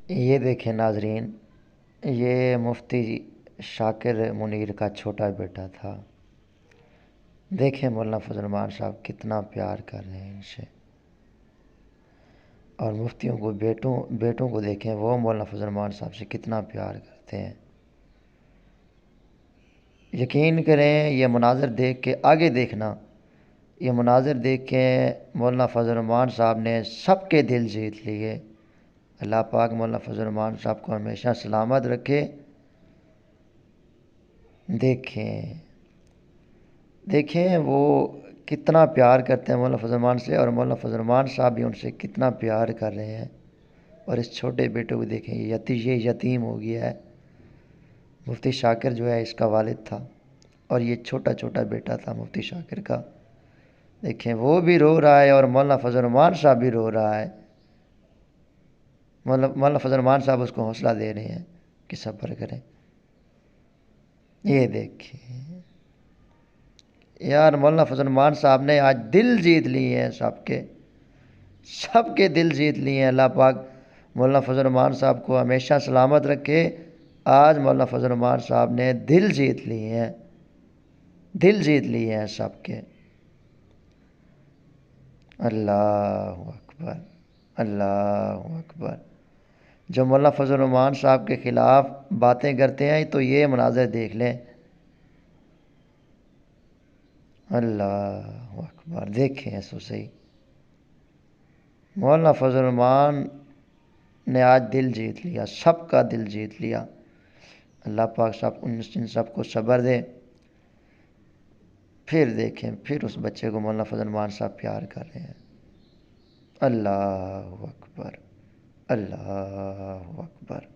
یہ دیکھیں ناظرین، یہ مفتی شاکر منیر کا چھوٹا بیٹا تھا۔ دیکھیں مولانا فضل الرحمان صاحب کتنا پیار کر رہے ہیں ان سے، اور مفتیوں کو بیٹوں کو دیکھیں وہ مولانا فضل الرحمان صاحب سے کتنا پیار کرتے ہیں۔ یقین کریں یہ مناظر دیکھ کے آگے دیکھنا، یہ مناظر دیکھ کے مولانا فضل الرحمان صاحب نے سب کے دل جیت لیے۔ اللہ پاک مولانا فضل الرحمان صاحب کو ہمیشہ سلامت رکھے۔ دیکھیں وہ کتنا پیار کرتے ہیں مولانا فضل الرحمان سے، اور مولانا فضل الرحمان صاحب بھی ان سے کتنا پیار کر رہے ہیں۔ اور اس چھوٹے بیٹے کو دیکھیں، یہ یتیم ہو گیا ہے۔ مفتی شاکر جو ہے اس کا والد تھا، اور یہ چھوٹا چھوٹا بیٹا تھا مفتی شاکر کا۔ دیکھیں وہ بھی رو رہا ہے اور مولانا فضل الرحمان صاحب بھی رو رہا ہے۔ مولانا فضل الرحمان صاحب اس کو حوصلہ دے رہے ہیں کہ صبر کریں۔ یہ دیکھیں یار، مولانا فضل الرحمان صاحب نے آج دل جیت لیے ہیں، سب کے دل جیت لیے ہیں۔ اللہ پاک مولانا فضل الرحمان صاحب کو ہمیشہ سلامت رکھے۔ آج مولانا فضل الرحمان صاحب نے دل جیت لیے ہیں سب کے۔ اللہ اکبر، اللہ اکبر۔ جو مولانا فضل الرحمان صاحب کے خلاف باتیں کرتے ہیں تو یہ مناظر دیکھ لیں۔ اللہ اکبر، دیکھیں ایسو صحیح، مولانا فضل الرحمان نے آج دل جیت لیا، سب کا دل جیت لیا۔ اللہ پاک ان سب کو صبر دے۔ پھر دیکھیں، پھر اس بچے کو مولانا فضل الرحمان صاحب پیار کر رہے ہیں۔ اللہ اکبر، اللہ اکبر۔